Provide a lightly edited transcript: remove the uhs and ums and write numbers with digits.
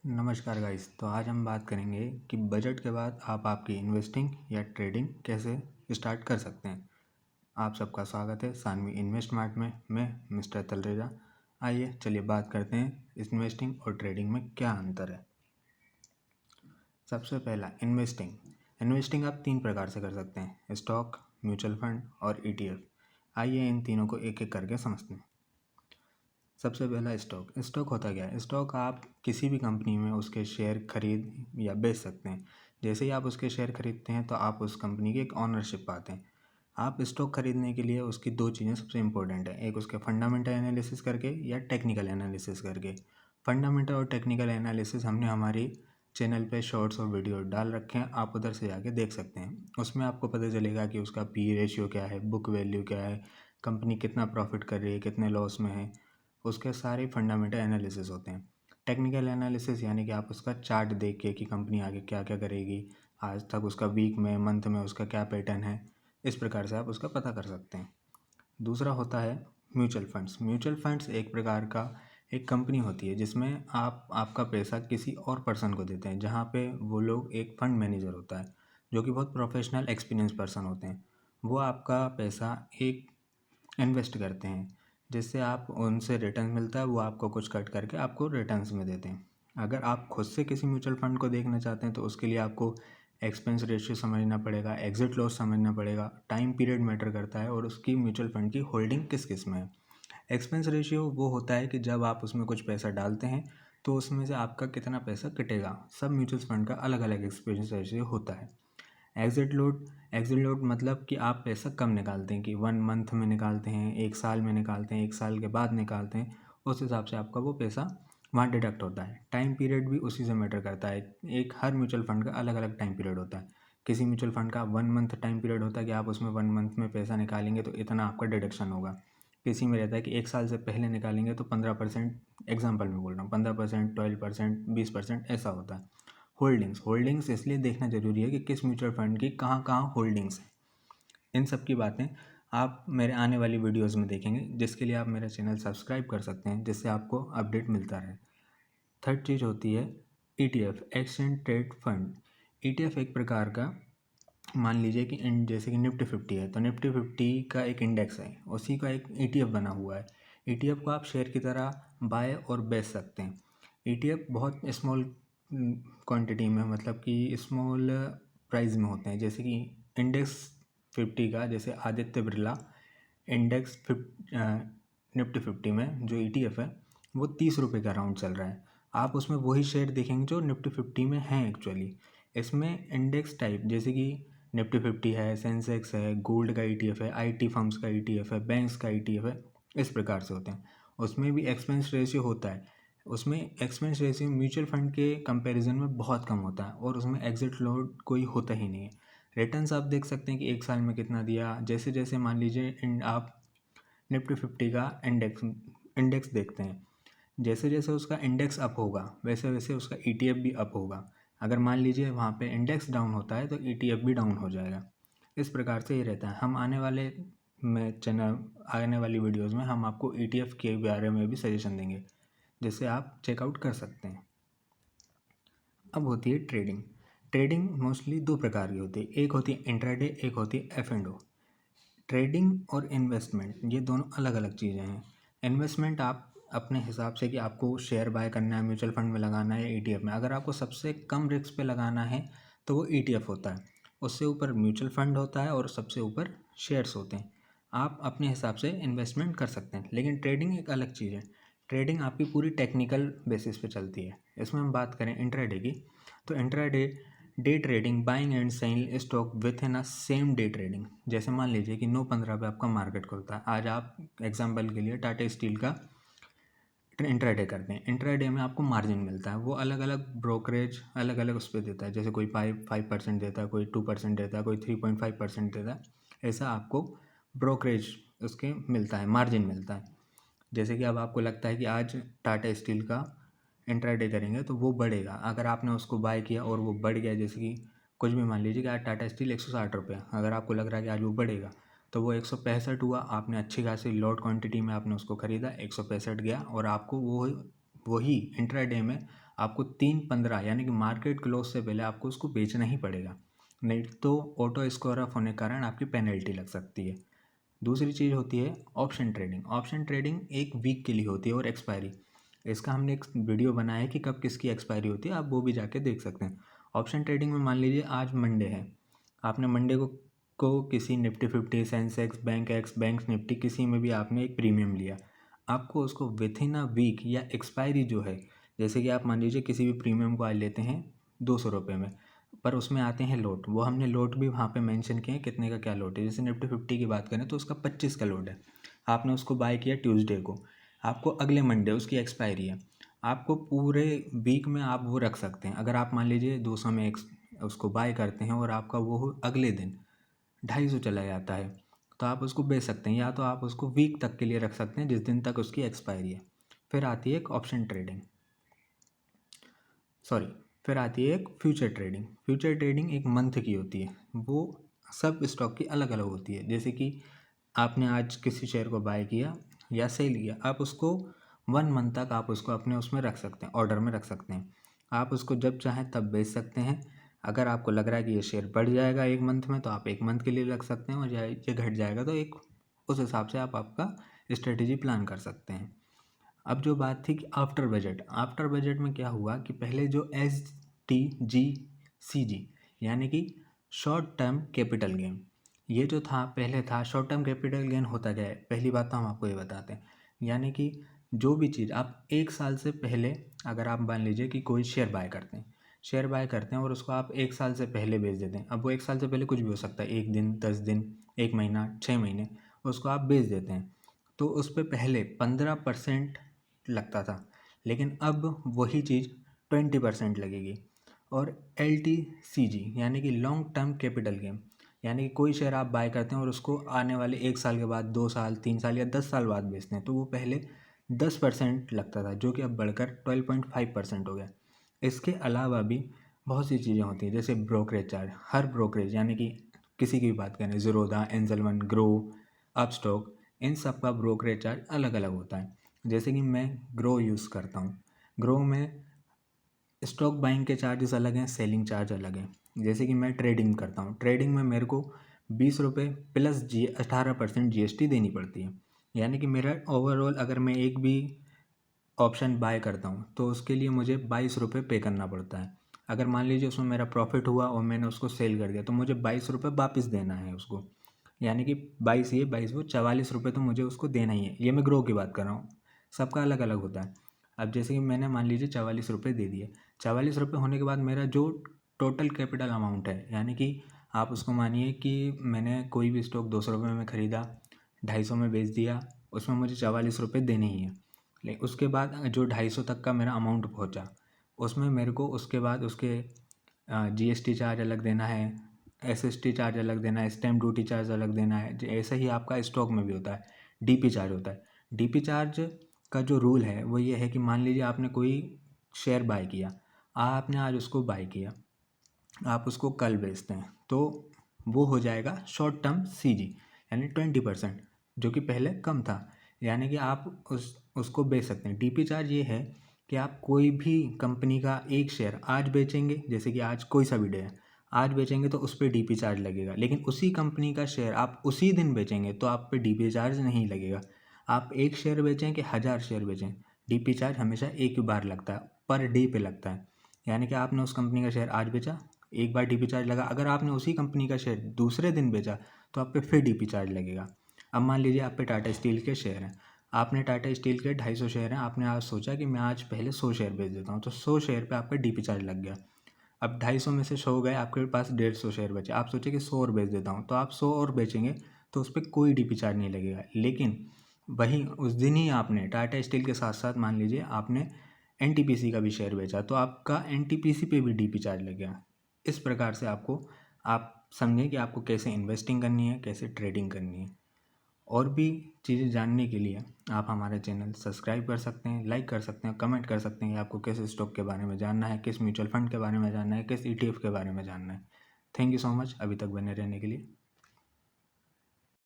नमस्कार गाइस। तो आज हम बात करेंगे कि बजट के बाद आप आपकी इन्वेस्टिंग या ट्रेडिंग कैसे स्टार्ट कर सकते हैं। आप सबका स्वागत है सानवी इन्वेस्ट मार्ट में। मैं मिस्टर तलरेजा। आइए चलिए बात करते हैं इन्वेस्टिंग और ट्रेडिंग में क्या अंतर है। सबसे पहला इन्वेस्टिंग। इन्वेस्टिंग आप 3 प्रकार से कर सकते हैं, स्टॉक, म्यूचुअल फंड और ETF। आइए इन तीनों को एक एक करके समझते हैं। सबसे पहला स्टॉक। स्टॉक होता क्या है? स्टॉक आप किसी भी कंपनी में उसके शेयर खरीद या बेच सकते हैं। जैसे ही आप उसके शेयर खरीदते हैं तो आप उस कंपनी की एक ऑनरशिप पाते हैं। आप स्टॉक खरीदने के लिए उसकी 2 चीज़ें सबसे इंपॉर्टेंट है, एक उसके फंडामेंटल एनालिसिस करके या टेक्निकल एनालिसिस करके। फंडामेंटल और टेक्निकल एनालिसिस हमने हमारी चैनल पे शॉर्ट्स और वीडियो डाल रखे हैं, आप उधर से जाके देख सकते हैं। उसमें आपको पता चलेगा कि उसका पी रेशियो क्या है, बुक वैल्यू क्या है, कंपनी कितना प्रॉफिट कर रही है, कितने लॉस में है, उसके सारे फंडामेंटल एनालिसिस होते हैं। टेक्निकल एनालिसिस यानी कि आप उसका चार्ट देख के कि कंपनी आगे क्या क्या करेगी, आज तक उसका वीक में, मंथ में उसका क्या पैटर्न है, इस प्रकार से आप उसका पता कर सकते हैं। दूसरा होता है म्यूचुअल फंड्स। म्यूचुअल फंड्स एक प्रकार का एक कंपनी होती है जिसमें आप आपका पैसा किसी और पर्सन को देते हैं, जहाँ पे वो लोग एक फंड मैनेजर होता है जो कि बहुत प्रोफेशनल एक्सपीरियंस पर्सन होते हैं। वो आपका पैसा एक इन्वेस्ट करते हैं, जिससे आप उनसे रिटर्न मिलता है, वो आपको कुछ कट करके आपको रिटर्न्स में देते हैं। अगर आप खुद से किसी म्यूचुअल फंड को देखना चाहते हैं तो उसके लिए आपको एक्सपेंस रेशियो समझना पड़ेगा, एग्जिट लॉस समझना पड़ेगा, टाइम पीरियड मैटर करता है और उसकी म्यूचुअल फंड की होल्डिंग किस किस में है। एक्सपेंस रेशियो वो होता है कि जब आप उसमें कुछ पैसा डालते हैं तो उसमें से आपका कितना पैसा कटेगा। सब म्यूचुअल फंड का अलग अलग एक्सपेंस रेशियो होता है। एग्जिट लोड मतलब कि आप पैसा कम निकालते हैं, कि 1 मंथ में निकालते हैं, 1 साल में निकालते हैं, 1 साल के बाद निकालते हैं, उस हिसाब से आपका वो पैसा वहाँ डिडक्ट होता है। टाइम पीरियड भी उसी से मैटर करता है। एक हर म्यूचुअल फंड का अलग अलग टाइम पीरियड होता है। किसी म्यूचुअल फंड का 1 मंथ टाइम पीरियड होता है कि आप उसमें 1 मंथ में पैसा निकालेंगे तो इतना आपका डिडक्शन होगा। किसी में रहता है कि 1 साल से पहले निकालेंगे तो 15%, एग्जाम्पल में बोल रहा हूँ, 15%, 12%, 20% ऐसा होता है। होल्डिंग्स इसलिए देखना ज़रूरी है कि किस म्यूचुअल फंड की कहाँ कहाँ होल्डिंग्स हैं। इन सब की बातें आप मेरे आने वाली वीडियोस में देखेंगे, जिसके लिए आप मेरा चैनल सब्सक्राइब कर सकते हैं, जिससे आपको अपडेट मिलता रहे। थर्ड चीज़ होती है ETF, exchange trade fund. ETF एक प्रकार का, मान लीजिए कि जैसे कि निफ्टी 50 है तो निफ्टी 50 का एक इंडेक्स है, उसी का एक ETF बना हुआ है। ETF को आप शेयर की तरह बाय और बेच सकते हैं। ETF बहुत स्मॉल क्वांटिटी में, मतलब कि स्मॉल प्राइस में होते हैं। जैसे कि इंडेक्स 50 का, जैसे आदित्य बिरला इंडेक्स निफ्टी 50 में जो ETF है वो 30 रुपये का राउंड चल रहा है। आप उसमें वही शेयर देखेंगे जो निफ्टी 50 में हैं एक्चुअली। इसमें इंडेक्स टाइप जैसे कि निफ्टी 50 है, सेंसेक्स है, गोल्ड का ETF है, IT फर्म्स का ETF है, बैंक्स का ETF है, इस प्रकार से होते हैं। उसमें भी एक्सपेंस रेशियो होता है। उसमें एक्सपेंस रेशियो म्यूचुअल फंड के कंपैरिजन में बहुत कम होता है और उसमें एग्जिट लोड कोई होता ही नहीं है। रिटर्न्स आप देख सकते हैं कि 1 साल में कितना दिया। जैसे जैसे मान लीजिए आप निफ्टी 50 का इंडेक्स देखते हैं, जैसे जैसे उसका इंडेक्स अप होगा वैसे वैसे उसका ETF भी अप होगा। अगर मान लीजिए वहाँ पे इंडेक्स डाउन होता है तो ETF भी डाउन हो जाएगा। इस प्रकार से ये रहता है। हम आने वाली वीडियोज़ में हम आपको ETF के बारे में भी सजेशन देंगे, जिससे आप चेकआउट कर सकते हैं। अब होती है ट्रेडिंग। ट्रेडिंग मोस्टली 2 प्रकार की होती है, एक होती है इंट्राडे, एक होती है F&O। ट्रेडिंग और इन्वेस्टमेंट ये दोनों अलग अलग चीज़ें हैं। इन्वेस्टमेंट आप अपने हिसाब से कि आपको शेयर बाय करना है, म्यूचुअल फंड में लगाना है या ETF में। अगर आपको सबसे कम रिस्क पे लगाना है तो वो ETF होता है, उससे ऊपर म्यूचुअल फंड होता है और सबसे ऊपर शेयर्स होते हैं। आप अपने हिसाब से इन्वेस्टमेंट कर सकते हैं। लेकिन ट्रेडिंग एक अलग चीज़ है। ट्रेडिंग आपकी पूरी टेक्निकल बेसिस पे चलती है। इसमें हम बात करें इंट्राडे की, तो intraday day trading, buying and selling stock with in a same day trading. जैसे मान लीजिए कि 9:15 पे आपका मार्केट खुलता है। आज आप एग्जांपल के लिए टाटा स्टील का इंट्राडे करते हैं। इंट्राडे में आपको मार्जिन मिलता है, वो अलग अलग ब्रोकरेज अलग अलग उस पर देता है। जैसे कोई 5% देता है, कोई 2% देता है, कोई 3.5% देता है। ऐसा आपको ब्रोकरेज उसके मिलता है, मार्जिन मिलता है। जैसे कि अब आपको लगता है कि आज टाटा स्टील का इंट्राडे करेंगे तो वो बढ़ेगा। अगर आपने उसको बाय किया और वो बढ़ गया, जैसे कि कुछ भी मान लीजिए कि आज टाटा स्टील 160 रुपये, अगर आपको लग रहा है कि आज वो बढ़ेगा तो वो 165 हुआ। आपने अच्छी खासी लॉट क्वांटिटी में आपने उसको ख़रीदा, 165 गया और आपको वही इंट्राडे में आपको 3:15 यानी कि मार्केट क्लोज से पहले आपको उसको बेचना ही पड़ेगा, नहीं तो ऑटो स्क्वायर ऑफ होने के कारण आपकी पेनल्टी लग सकती है। दूसरी चीज़ होती है ऑप्शन ट्रेडिंग। ऑप्शन ट्रेडिंग एक वीक के लिए होती है और एक्सपायरी, इसका हमने एक वीडियो बनाया है कि कब किसकी एक्सपायरी होती है, आप वो भी जाके देख सकते हैं। ऑप्शन ट्रेडिंग में मान लीजिए आज मंडे है, आपने मंडे को किसी Nifty 50, Sensex, bank x, bank Nifty किसी में भी आपने एक प्रीमियम लिया, आपको उसको विथ इन अ वीक या एक्सपायरी जो है, जैसे कि आप मान लीजिए किसी भी प्रीमियम को आज लेते हैं 200 रुपये में, पर उसमें आते हैं लोट, वो हमने लोट भी वहाँ पे मेंशन किए हैं कितने का क्या लोट है। जैसे निफ्टी 50 की बात करें तो उसका 25 का लोट है, आपने उसको बाय किया ट्यूसडे को, आपको अगले मंडे उसकी एक्सपायरी है, आपको पूरे वीक में आप वो रख सकते हैं। अगर आप मान लीजिए 200 में उसको बाय करते हैं और आपका वो अगले दिन 250 चला जाता है, तो आप उसको बेच सकते हैं, या तो आप उसको वीक तक के लिए रख सकते हैं जिस दिन तक उसकी एक्सपायरी है। फिर आती है एक ऑप्शन ट्रेडिंग, सॉरी, फिर आती है एक फ्यूचर ट्रेडिंग। फ्यूचर ट्रेडिंग एक मंथ की होती है, वो सब स्टॉक की अलग अलग होती है। जैसे कि आपने आज किसी शेयर को बाय किया या सेल किया, आप उसको 1 मंथ तक आप उसको अपने उसमें रख सकते हैं, ऑर्डर में रख सकते हैं। आप उसको जब चाहें तब बेच सकते हैं। अगर आपको लग रहा है कि ये शेयर बढ़ जाएगा 1 मंथ में, तो आप 1 मंथ के लिए रख सकते हैं, और ये घट जाएगा तो एक उस हिसाब से आप आपका स्ट्रेटेजी प्लान कर सकते हैं। अब जो बात थी कि आफ्टर बजट में क्या हुआ कि पहले जो STGCG यानी कि शॉर्ट टर्म कैपिटल गेन, ये जो था पहले था शॉर्ट टर्म कैपिटल गेन होता क्या है, पहली बात तो हम आपको ये बताते हैं। यानी कि जो भी चीज़ आप 1 साल से पहले, अगर आप मान लीजिए कि कोई शेयर बाय करते हैं और उसको आप 1 साल से पहले बेच देते हैं। अब वो 1 साल से पहले कुछ भी हो सकता है, 1 दिन, 10 दिन, 1 महीना, 6 महीने, उसको आप बेच देते हैं, तो उस पर पहले 15% लगता था, लेकिन अब वही चीज़ 20% लगेगी। और LTCG यानी कि लॉन्ग टर्म कैपिटल गेन, यानी कि कोई शेयर आप बाय करते हैं और उसको आने वाले 1 साल के बाद, 2 साल, 3 साल या 10 साल बाद बेचते हैं, तो वो पहले 10% लगता था, जो कि अब बढ़कर 12.5% हो गया। इसके अलावा भी बहुत सी चीज़ें होती हैं, जैसे ब्रोकरेज चार्ज। हर ब्रोकरेज यानी कि किसी की भी बात करें, Zerodha, angel one, groww, upstox, इन सब का ब्रोकरेज चार्ज अलग अलग होता है। जैसे कि मैं ग्रो यूज़ करता हूँ, ग्रो में स्टॉक बाइंग के चार्जेस अलग हैं, सेलिंग चार्ज अलग हैं। जैसे कि मैं ट्रेडिंग करता हूँ, ट्रेडिंग में मेरे को 20 रुपये प्लस 18% GST देनी पड़ती है। यानी कि मेरा ओवरऑल अगर मैं एक भी ऑप्शन बाय करता हूँ तो उसके लिए मुझे 22 रुपये पे करना पड़ता है। अगर मान लीजिए उसमें मेरा प्रॉफिट हुआ और मैंने उसको सेल कर दिया, तो मुझे 22 रुपये वापस देना है उसको। यानी कि 22 ये 22 वो 44 रुपये तो मुझे उसको देना ही है। ये मैं ग्रो की बात कर रहा हूँ, सबका अलग अलग होता है। अब जैसे कि मैंने मान लीजिए 44 रुपये दे दिए, 44 रुपये होने के बाद मेरा जो टोटल कैपिटल अमाउंट है, यानी कि आप उसको मानिए कि मैंने कोई भी स्टॉक 200 रुपये में ख़रीदा, 250 में बेच दिया, उसमें मुझे 44 रुपये देने ही हैं। लेकिन उसके बाद जो 250 तक का मेरा अमाउंट पहुंचा, उसमें मेरे को उसके बाद उसके GST चार्ज अलग देना है, SST चार्ज अलग देना है, स्टैम्प ड्यूटी चार्ज अलग देना है। ऐसे ही आपका स्टॉक में भी होता है, DP चार्ज होता है। DP चार्ज का जो रूल है वो ये है कि मान लीजिए आपने कोई शेयर बाय किया, आपने आज उसको बाय किया, आप उसको कल बेचते हैं, तो वो हो जाएगा शॉर्ट टर्म CG यानी 20%, जो कि पहले कम था। यानी कि आप उसको बेच सकते हैं। DP चार्ज ये है कि आप कोई भी कंपनी का एक शेयर आज बेचेंगे, जैसे कि आज कोई सा भी डे है, आज बेचेंगे तो उस पर DP चार्ज लगेगा। लेकिन उसी कंपनी का शेयर आप उसी दिन बेचेंगे तो आप पे DP चार्ज नहीं लगेगा। आप एक शेयर बेचें कि 1000 शेयर बेचें, DP चार्ज हमेशा एक ही बार लगता है, पर डे पे लगता है। यानी कि आपने उस कंपनी का शेयर आज बेचा, एक बार DP चार्ज लगा। अगर आपने उसी कंपनी का शेयर दूसरे दिन बेचा तो आप पे फिर DP चार्ज लगेगा। अब मान लीजिए आप पे टाटा स्टील के शेयर हैं, आपने टाटा स्टील के 250 शेयर हैं, आपने आज सोचा कि मैं आज पहले 100 शेयर बेच देता हूँ, तो 100 शेयर पे आपका DP चार्ज लग गया। अब 250 में से 100 गए, आपके पास 150 शेयर बचे, आप सोचे कि 100 और बेच देता हूँ, तो आप 100 और बेचेंगे तो उस पर कोई DP चार्ज नहीं लगेगा। लेकिन वहीं उस दिन ही आपने टाटा स्टील के साथ साथ मान लीजिए आपने NTPC का भी शेयर बेचा, तो आपका NTPC पे भी DP चार्ज लगेगा। इस प्रकार से आप समझें कि आपको कैसे इन्वेस्टिंग करनी है, कैसे ट्रेडिंग करनी है। और भी चीज़ें जानने के लिए आप हमारे चैनल सब्सक्राइब कर सकते हैं, लाइक कर सकते हैं, कमेंट कर सकते हैं कि आपको किस स्टॉक के बारे में जानना है, किस म्यूचुअल फंड के बारे में जानना है, किस ETF के बारे में जानना है। थैंक यू सो मच अभी तक बने रहने के लिए।